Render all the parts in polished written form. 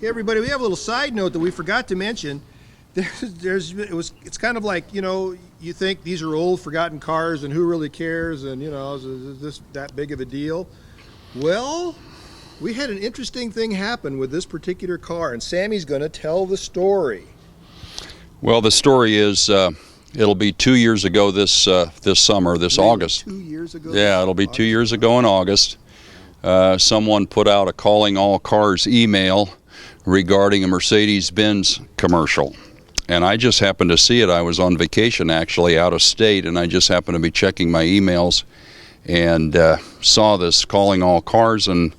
Hey everybody, we have a little side note that we forgot to mention. It's kind of like, you think these are old forgotten cars and who really cares, and is this that big of a deal? Well, we had an interesting thing happen with this particular car, and Sammy's going to tell the story. Well, the story is it'll be 2 years ago this summer, this Really? August. 2 years ago? Yeah, it'll be 2 years ago in August. Someone put out a calling all cars email regarding a Mercedes Benz commercial. And I just happened to see it. I was on vacation, actually, out of state, and I just happened to be checking my emails and saw this calling all cars. And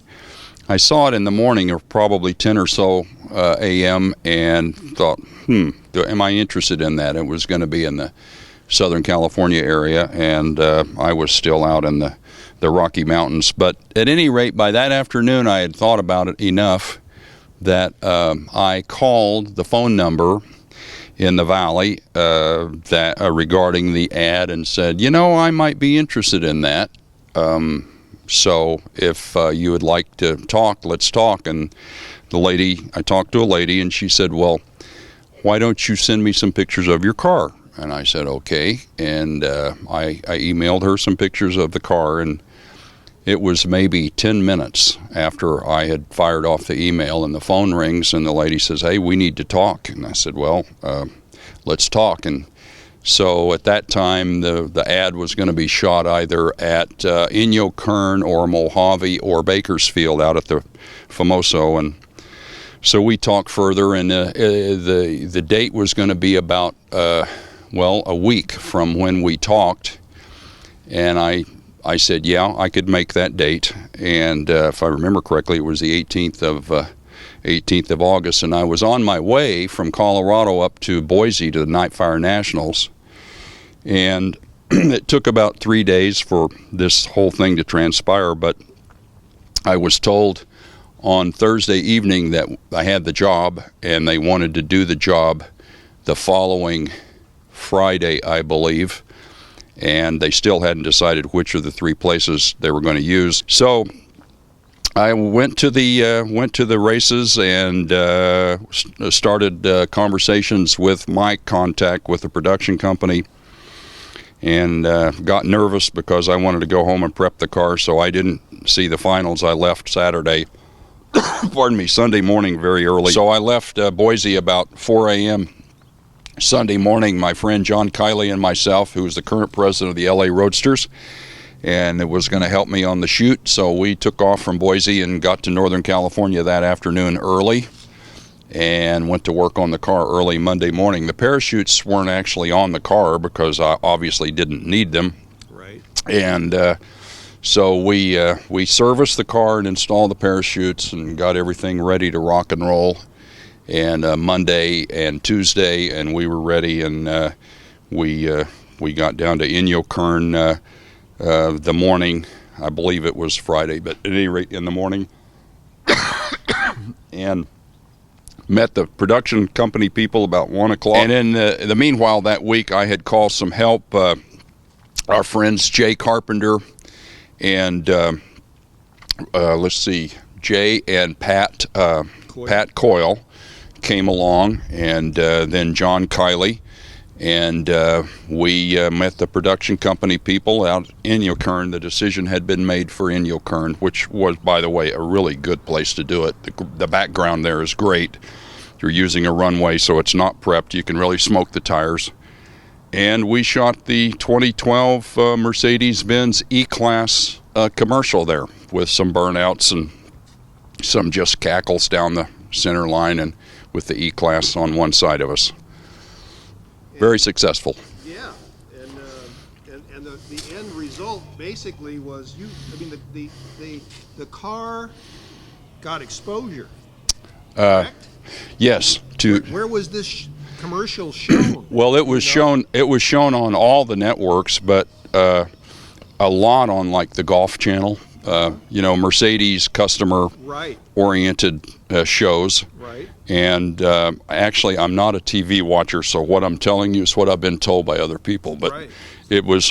I saw it in the morning, or probably 10 or so a.m., and thought, am I interested in that? It was going to be in the Southern California area, and I was still out in the Rocky Mountains. But at any rate, by that afternoon, I had thought about it enough that I called the phone number in the valley regarding the ad and said, I might be interested in that. So if you would like to talk, let's talk. And I talked to a lady, and she said, well, why don't you send me some pictures of your car? And I said, okay. And I emailed her some pictures of the car, and it was maybe 10 minutes after I had fired off the email, and the phone rings, and the lady says, hey, we need to talk. And I said, well, let's talk. And so at that time, the ad was going to be shot either at Inyo Kern or Mojave or Bakersfield out at the Famoso. And so we talked further, and the date was going to be about, a week from when we talked. And I said, yeah, I could make that date. And if I remember correctly, it was the 18th of August. And I was on my way from Colorado up to Boise to the Night Fire Nationals. And it took about 3 days for this whole thing to transpire. But I was told on Thursday evening that I had the job, and they wanted to do the job the following Friday, I believe. And they still hadn't decided which of the three places they were going to use. So I went to the races and started conversations with my contact with the production company, and got nervous because I wanted to go home and prep the car, so I didn't see the finals. I left Saturday, Sunday morning very early. So I left Boise about 4 a.m. Sunday morning. My friend John Kiley and myself, who is the current president of the LA Roadsters, and it was going to help me on the shoot. So we took off from Boise and got to Northern California that afternoon early, and went to work on the car early Monday morning. The parachutes weren't actually on the car because I obviously didn't need them. Right. And so we serviced the car and installed the parachutes and got everything ready to rock and roll. And Monday and Tuesday, and we were ready, and we got down to Inyo Kern the morning. I believe it was Friday, but at any rate, in the morning, and met the production company people about 1 o'clock. And in the meanwhile that week, I had called some help. Our friends Jay Carpenter and Jay and Pat Coyle came along, and then John Kiley, and we met the production company people out in Inyo Kern. The decision had been made for Inyo Kern, which was, by the way, a really good place to do it. The background there is great. You're using a runway, so it's not prepped. You can really smoke the tires. And we shot the 2012 Mercedes Benz E-Class commercial there with some burnouts and some just cackles down the center line, and with the E-Class on one side of us. Very successful. Yeah, and the end result basically was the car got exposure. Correct? Yes. Where was this commercial shown? Well, it was shown. It was shown on all the networks, but a lot on like the Golf Channel. Mercedes customer-oriented shows. Right. And actually, I'm not a TV watcher, so what I'm telling you is what I've been told by other people. But right.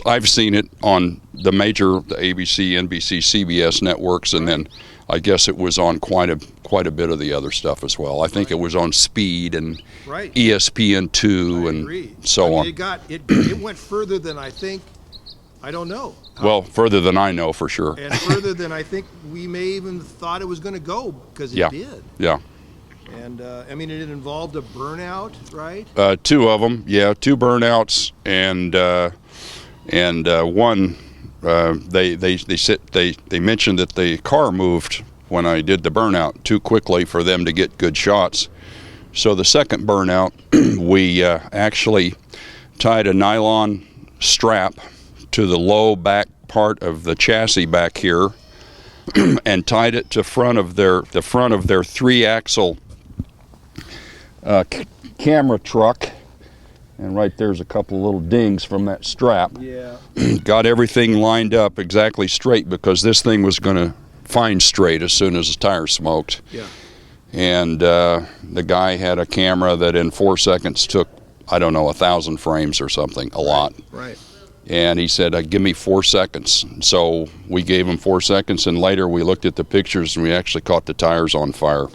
I've seen it on the ABC, NBC, CBS networks, and then I guess it was on quite a bit of the other stuff as well. I think it was on Speed and Right. ESPN2 I and agree. so on. It went further than I think. I don't know. Well, further than I know for sure. And further than I think we may even thought it was going to go, because it Yeah. did. Yeah. And I mean, it involved a burnout, right? 2 of them, yeah, 2 burnouts, and one. They mentioned that the car moved when I did the burnout too quickly for them to get good shots. So the second burnout, we actually tied a nylon strap to the low back part of the chassis back here, and tied it to the front of their 3-axle camera truck. And right there's a couple of little dings from that strap. Yeah. Got everything lined up exactly straight, because this thing was going to find straight as soon as the tire smoked. Yeah. And the guy had a camera that in 4 seconds took, I don't know, 1,000 frames or something, a lot. Right. And he said, give me 4 seconds. So we gave him 4 seconds, and later we looked at the pictures and we actually caught the tires on fire.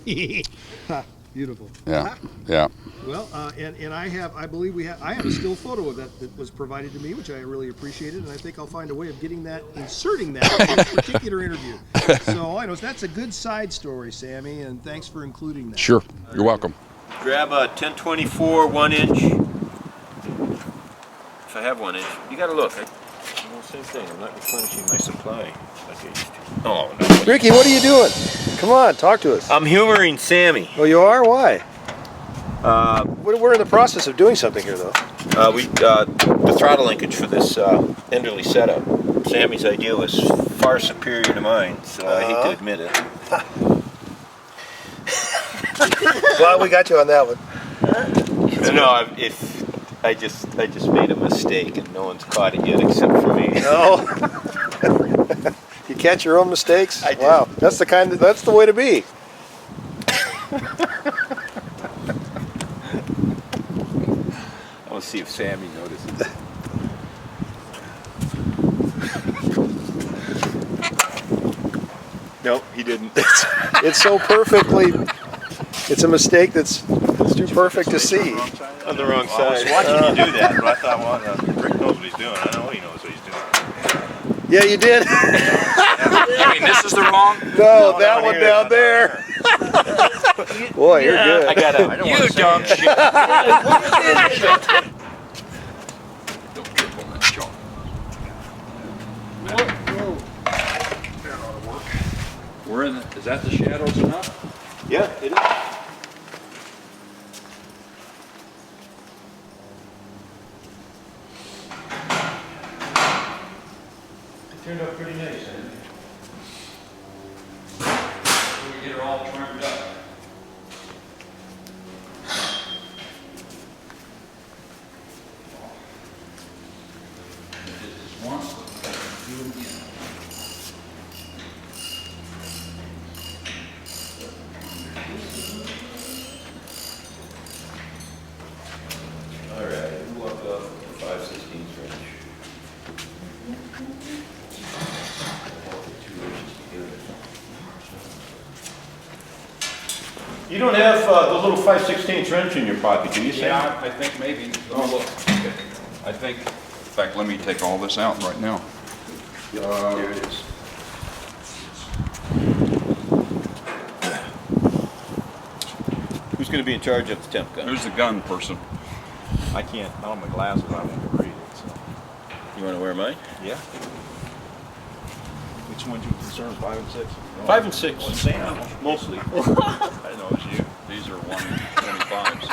Beautiful. Yeah, yeah. Well, and I have a still photo of that was provided to me, which I really appreciated, and I think I'll find a way of inserting that in this particular interview. So I know that's a good side story, Sammy, and thanks for including that. Sure, you're welcome. Grab a 1024 1-inch. If I have 1 inch, you gotta look. Same thing. I'm not replenishing my supply like I used to. Oh no. Ricky, what are you doing? Come on, talk to us. I'm humoring Sammy. Oh, you are? Why? We're in the process of doing something here, though. The throttle linkage for this Enderley setup. Sammy's idea was far superior to mine, so I hate to admit it. Well, we got you on that one. No, if I just made a mistake and no one's caught it yet except for me. No. You catch your own mistakes? I do. Wow, that's the way to be. I'll see if Sammy notices. Nope, he didn't. It's so perfectly. It's a mistake that's too perfect to see. On the wrong Well, I was side. watching you do that, but I thought, well, Rick knows what he's doing. I know he knows what he's doing. Yeah, you did. I mean, this is the wrong. No, that one down there. Boy, you're good. I got I don't you wanna say dumb that. shit. Don't trip on that chalk. We're in. Is that the shadows enough? Yeah, it is. It turned out pretty nice, eh? We get her all trimmed up. I did this once, but I can do it again. All right, who want the 5/16 range? You don't have the little 5/16 wrench in your pocket, do you, Sam? Yeah, I think maybe. Oh, look. I think, in fact, let me take all this out right now. There it is. Who's going to be in charge of the temp gun? Who's the gun person? I can't, I don't have my glasses, I won't read it, so. You want to wear mine? Yeah. Which ones you concerned, 5 and 6? 5 and 6. Well, Sam, mostly. I know it's you. These are 125s.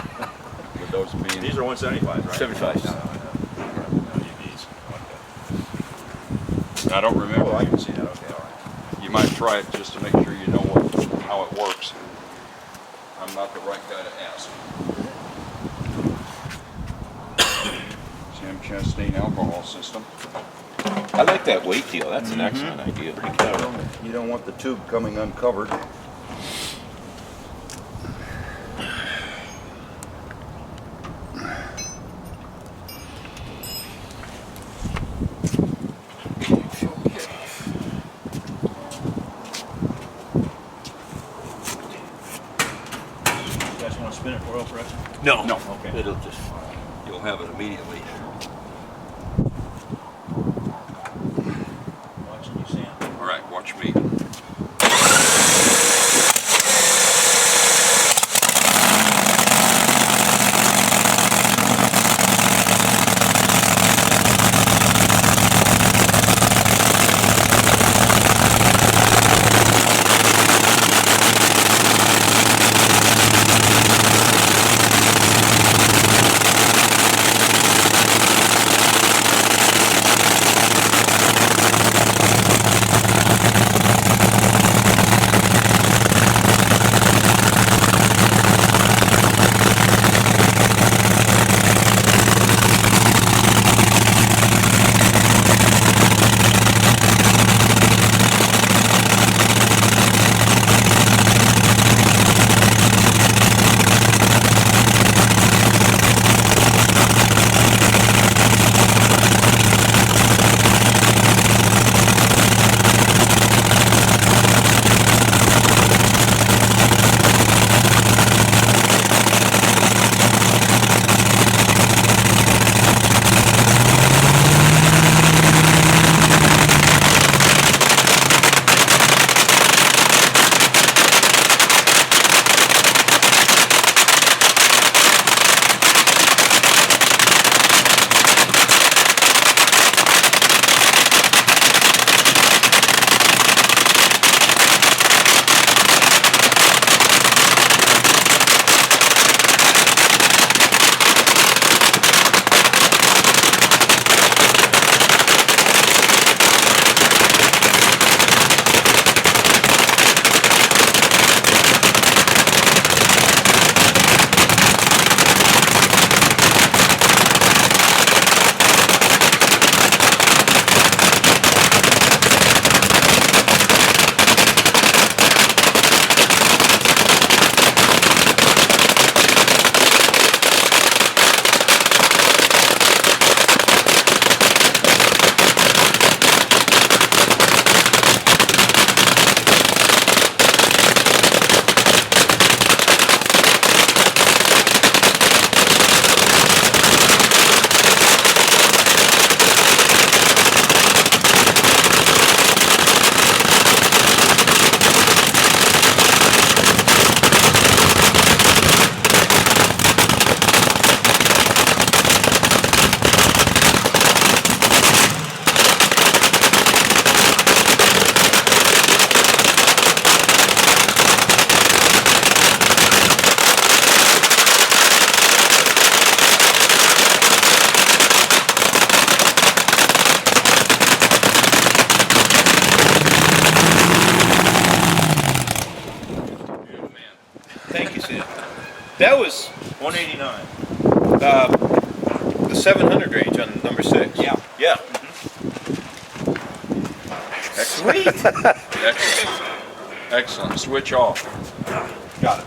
With those being. These are 175s, right? 75s. No, you need these. Okay. I don't remember. Oh, I can see that, okay, all right. You might try it just to make sure you know how it works. I'm not the right guy to ask. Sam Chastain alcohol system. I like that weight deal. That's an excellent idea. You don't want the tube coming uncovered. You want to spin it for oil pressure? No. No. Okay. It'll just. You'll have it immediately. Watching you, Sam. All right, watch me. Thank you, Sam. That was 189. the 700 range on number 6. Yeah. Yeah. Sweet. Excellent. Excellent. Switch off. Got it.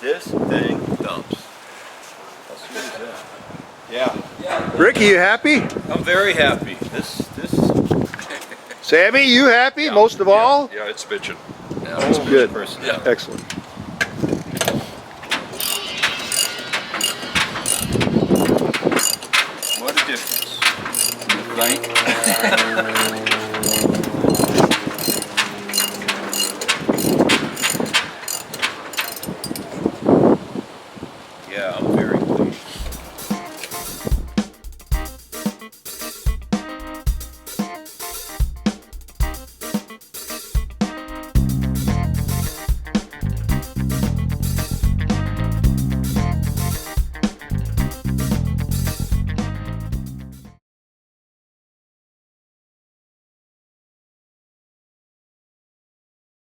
This thing dumps. How sweet is that? Yeah. Ricky, you happy? I'm very happy. This. Sammy, you happy most of all? Yeah, it's bitching. Yeah, Oh, it's good. Person. Yeah. Excellent. What a difference. Thank